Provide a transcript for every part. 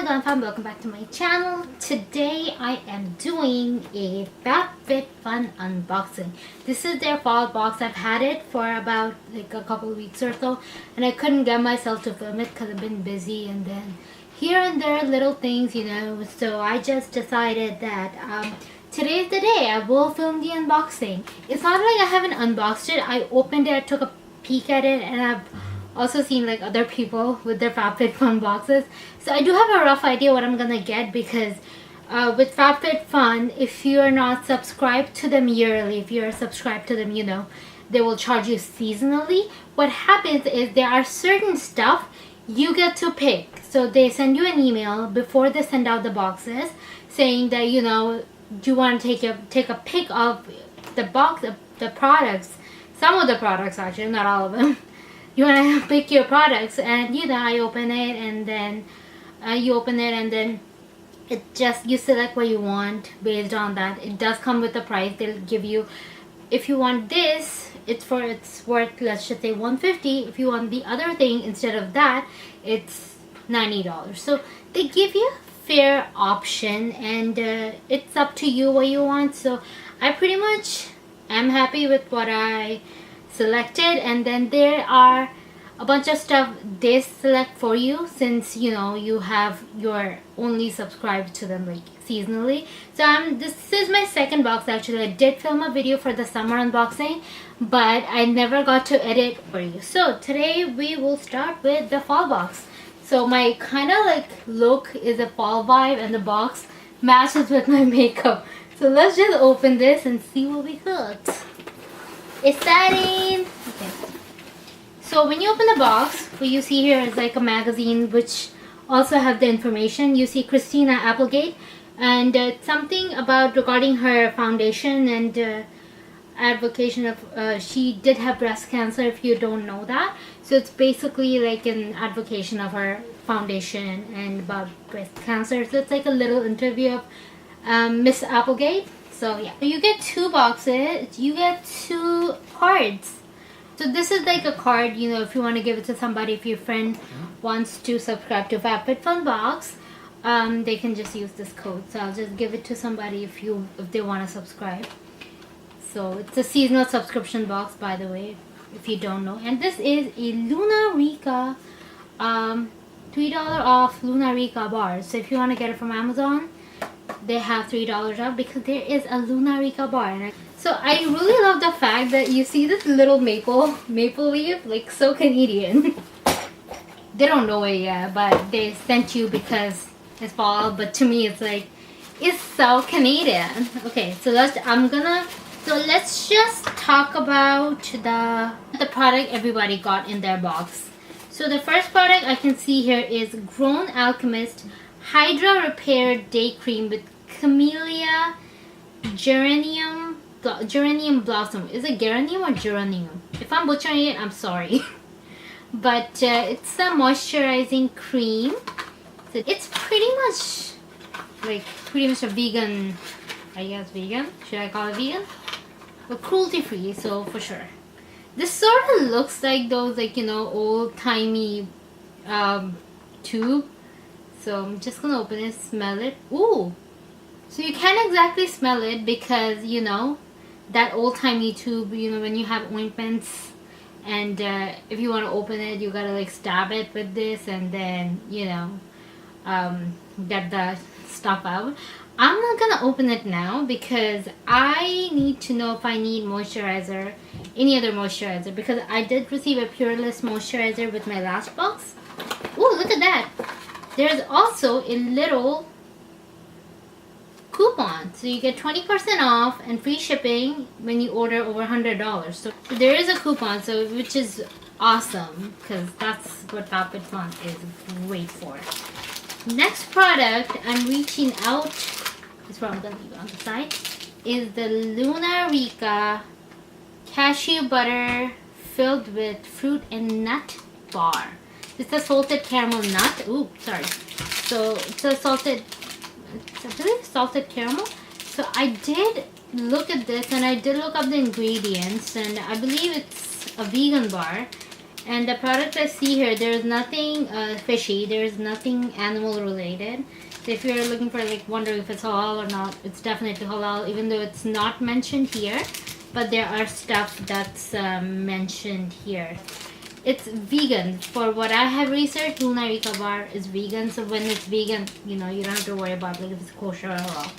Glam, welcome back to my channel. Today I am doing a FabFitFun unboxing. This is their fall box. I've had it for about like a couple weeks or so, and I couldn't get myself to film it because I've been busy, and then here and there little things, you know. So I just decided that today is the day I will film the unboxing. It's not like I haven't unboxed it. I opened it, I took a peek at it, and I've also seen like other people with their FabFitFun boxes. So I do have a rough idea what I'm gonna get, because with FabFitFun, if you're not subscribed to them yearly, if you're subscribed to them, you know, they will charge you seasonally. What happens is there are certain stuff you get to pick. So they send you an email before they send out the boxes saying that, you know, do you want to take a pic of the box, the products, some of the products actually, not all of them. You want to pick your products, and you know, I open it, and then you open it, and then it just, you select what you want based on that. It does come with a price. They'll give you, if you want this, it's worth, let's just say $150. If you want the other thing instead of that, it's $90. So they give you a fair option, and it's up to you what you want. So I pretty much am happy with what I selected, and then there are a bunch of stuff they select for you, since you know you're only subscribed to them like seasonally. So this is my second box actually. I did film a video for the summer unboxing, but I never got to edit for you. So today we will start with the fall box. So my kind of like look is a fall vibe, and the box matches with my makeup. So let's just open this and see what we got. Exciting! Okay. So when you open the box, what you see here is like a magazine which also have the information. You see Christina Applegate, and something about regarding her foundation and advocation of she did have breast cancer, if you don't know that. So it's basically like an advocation of her foundation and about breast cancer. So it's like a little interview of Miss Applegate. So yeah, you get two boxes, you get two cards. So this is like a card, you know, if you want to give it to somebody, if your friend wants to subscribe to FabFitFun box, they can just use this code. So I'll just give it to somebody if they want to subscribe. So it's a seasonal subscription box, by the way, if you don't know. And this is a Luna Rica, $3 off Luna Rica bar. So if you want to get it from Amazon, they have $3 off, because there is a Luna Rica bar. So I really love the fact that you see this little maple leaf, like so Canadian. They don't know it yet, but they sent you because it's fall. But to me, it's like, it's so Canadian. Okay, so let's just talk about the product everybody got in their box. So the first product I can see here is Grown Alchemist Hydra Repair Day Cream with Camelia Geranium Blossom. Is it Geranium or Geranium? If I'm butchering it, I'm sorry. But it's a moisturizing cream. So it's pretty much a vegan, I guess vegan. Should I call it vegan? But cruelty free, so for sure. This sort of looks like those, like, you know, old timey tube. So I'm just gonna open it, smell it. Ooh! So you can't exactly smell it because, you know, that old-timey tube, you know, when you have ointments, and if you want to open it, you gotta like stab it with this, and then, you know, get the stuff out. I'm not gonna open it now because I need to know if I need moisturizer, any other moisturizer, because I did receive a Pureless moisturizer with my last box. Ooh, look at that! There's also a little coupon, so you get 20% off and free shipping when you order over $100. So there is a coupon, so which is awesome, because that's what FabFitFun is great for. Next product I'm reaching out, this one I'm gonna leave on the side, is the Luna Rica Cashew Butter filled with fruit and nut bar. It's a salted caramel nut. Ooh, sorry. So it's a salted caramel. So I did look at this, and I did look up the ingredients, and I believe it's a vegan bar, And the products I see here, there's nothing fishy. There's nothing animal related. So if you're looking for like wondering if it's halal or not, it's definitely halal, even though it's not mentioned here. But there are stuff that's mentioned here. It's vegan. For what I have researched, Rica Bar is vegan. So when it's vegan, you know, you don't have to worry about like if it's kosher or halal.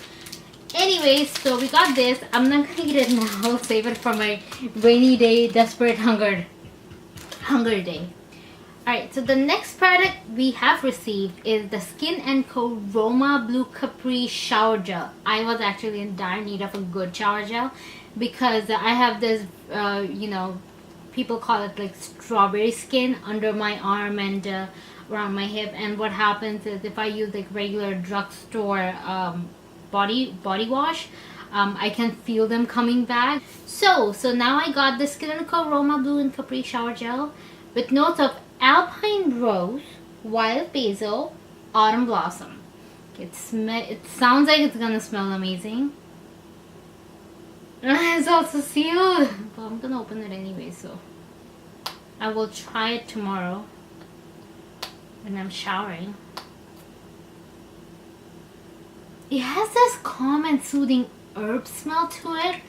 Anyways, so we got this. I'm not gonna eat it now. I'll save it for my rainy day, desperate hunger day. Alright, so the next product we have received is the Skin&Co Roma Blue Capri Shower Gel. I was actually in dire need of a good shower gel because I have this, you know, people call it like strawberry skin under my arm and around my hip. And what happens is if I use like regular drugstore body wash, I can feel them coming back. So now I got the Skin&Co Roma Blue and Capri Shower Gel with notes of alpine rose, wild basil, autumn blossom. It sounds like it's gonna smell amazing. It's also sealed, but I'm gonna open it anyway, so I will try it tomorrow when I'm showering. It has this calm and soothing herb smell to it,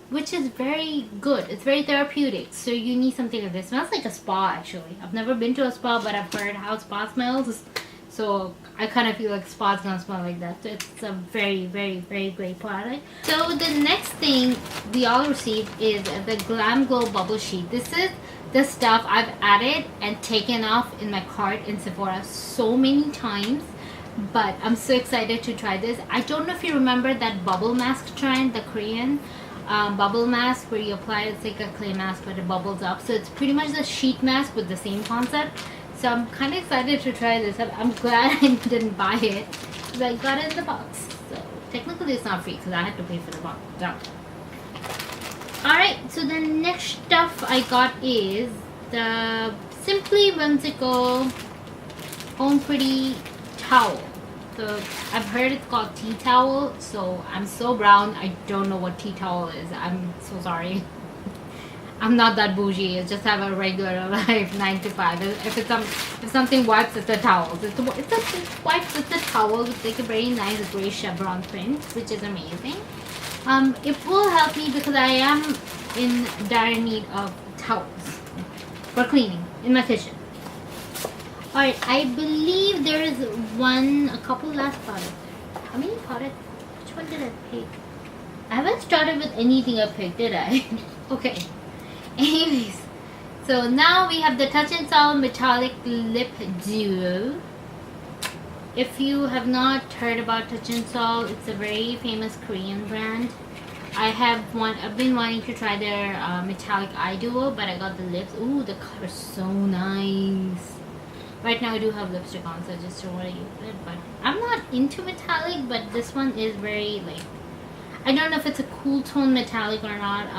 which is very good. It's very therapeutic, so you need something like this. It smells like a spa, actually. I've never been to a spa, but I've heard how spa smells, so I kind of feel like spa's gonna smell like that. So it's a very, very, very great product. So the next thing we all received is the Glamglow Bubble Sheet. This is the stuff I've added and taken off in my cart in Sephora so many times, but I'm so excited to try this. I don't know if you remember that bubble mask trend, the Korean bubble mask where you apply it's like a clay mask but it bubbles up. So it's pretty much the sheet mask with the same concept. So I'm kind of excited to try this. I'm glad I didn't buy it because I got it in the box. So technically it's not free because I had to pay for the box. So. Alright, so the next stuff I got is the Simply Whimsical Home Pretty Towel. So I've heard it's called tea towel, so I'm so brown I don't know what tea towel is. I'm so sorry. I'm not that bougie. I just have a regular life 9 to 5. If something wipes, it's a towel. It wipes with a towel with like a very nice gray chevron print, which is amazing. It will help me because I am in dire need of towels for cleaning in my kitchen. Alright, I believe there is a couple last products there. How many products? Which one did I pick? I haven't started with anything I picked, did I? Okay. Anyways, so now we have the Touch and Soul Metallic Lip Duo. If you have not heard about Touch and Soul, it's a very famous Korean brand. I've been wanting to try their metallic eye duo, but I got the lips. Ooh, the color's so nice. Right now I do have lipstick on, so I just don't want to use it. But I'm not into metallic, but this one is very like, I don't know if it's a cool tone metallic or not.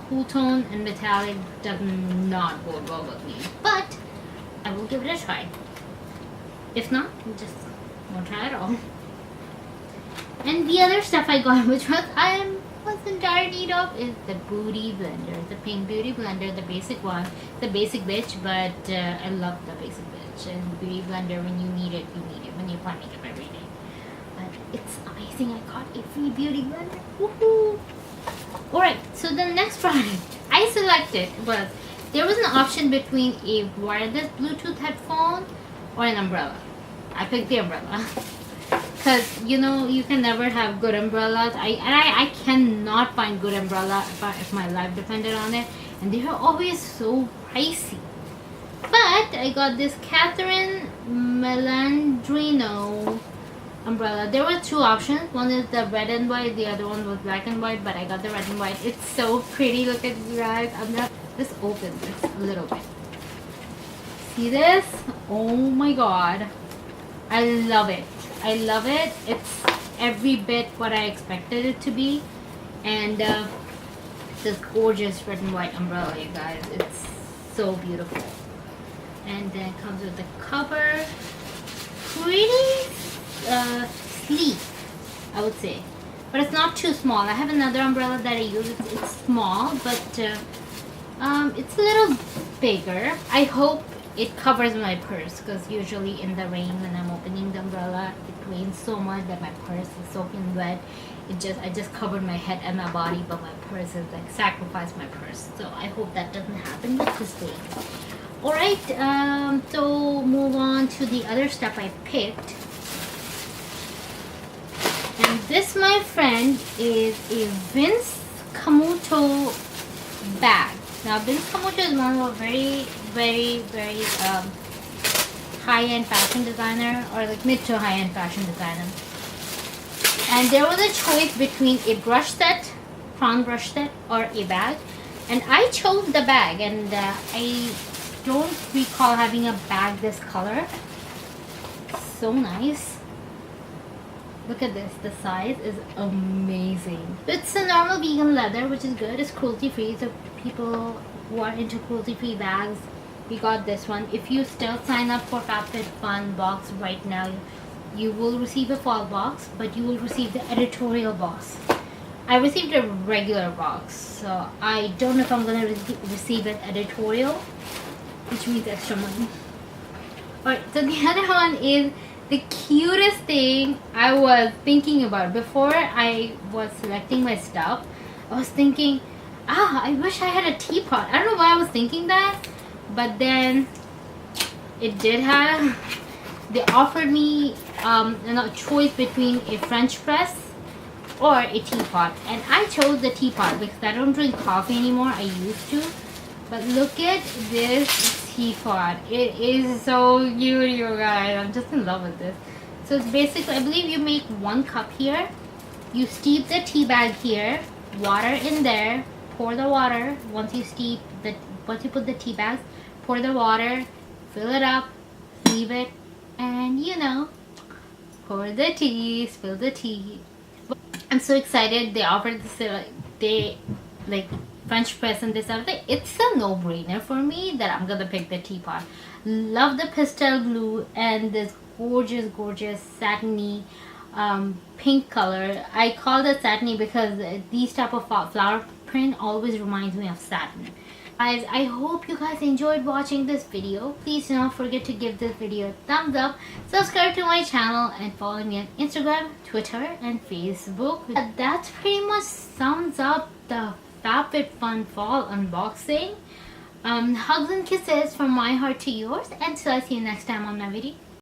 Cool tone and metallic does not go well with me, but I will give it a try. If not, I just won't try at all. And the other stuff I got, which I was in dire need of, is the Beauty Blender, the pink Beauty Blender, the basic one, the basic bitch. But I love the basic bitch. And Beauty Blender, when you need it, when you apply makeup every day. But it's amazing. I got a free Beauty Blender. Woohoo! Alright, so the next product I selected was, there was an option between a wireless Bluetooth headphone or an umbrella. I picked the umbrella because you know you can never have good umbrellas. I cannot find good umbrella if my life depended on it, and they are always so pricey. But I got this Catherine Malandrino umbrella. There were two options. One is the red and white, the other one was black and white, but I got the red and white. It's so pretty. Look at you guys. I'm not just open this a little bit. See this? Oh my god. I love it. I love it. It's every bit what I expected it to be. And this gorgeous red and white umbrella, you guys. It's so beautiful. And then it comes with the cover. Pretty sleek, I would say. But it's not too small. I have another umbrella that I use. It's small, but it's a little bigger. I hope it covers my purse, because usually in the rain when I'm opening the umbrella, it rains so much that my purse is soaking wet. I just covered my head and my body, but my purse is like sacrificed my purse. So I hope that doesn't happen with this thing. Alright, so move on to the other stuff I picked. And this, my friend, is a Vince Camuto bag. Now, Vince Camuto is one of a very, very, very high-end fashion designer, or like mid to high-end fashion designer. And there was a choice between a brush set, crown brush set, or a bag. And I chose the bag, and I don't recall having a bag this color. So nice. Look at this. The size is amazing. It's a normal vegan leather, which is good. It's cruelty free, so people who are into cruelty free bags, we got this one. If you still sign up for FabFitFun box right now, you will receive a fall box, but you will receive the editorial box. I received a regular box, so I don't know if I'm gonna receive an editorial, which means extra money. Alright, so the other one is the cutest thing I was thinking about. Before I was selecting my stuff, I was thinking, I wish I had a teapot. I don't know why I was thinking that, but then it did have, they offered me a choice between a French press or a teapot, and I chose the teapot because I don't drink coffee anymore. I used to, but look at this teapot. It is so cute, you guys. I'm just in love with this. So it's basically, I believe you make 1 cup here, you steep the tea bag here, water in there, pour the water. Once you put the tea bags, pour the water, fill it up, leave it, and you know, pour the tea, spill the tea. I'm so excited. They offered this, they like French press and this other thing. It's a no-brainer for me that I'm gonna pick the teapot. Love the pastel blue and this gorgeous, gorgeous satiny pink color. I call it satiny because these type of flower print always reminds me of satin. Guys, I hope you guys enjoyed watching this video. Please do not forget to give this video a thumbs up, subscribe to my channel, and follow me on Instagram, Twitter, and Facebook. That pretty much sums up the FabFitFun fall unboxing. Hugs and kisses from my heart to yours, and so I'll see you next time on my video.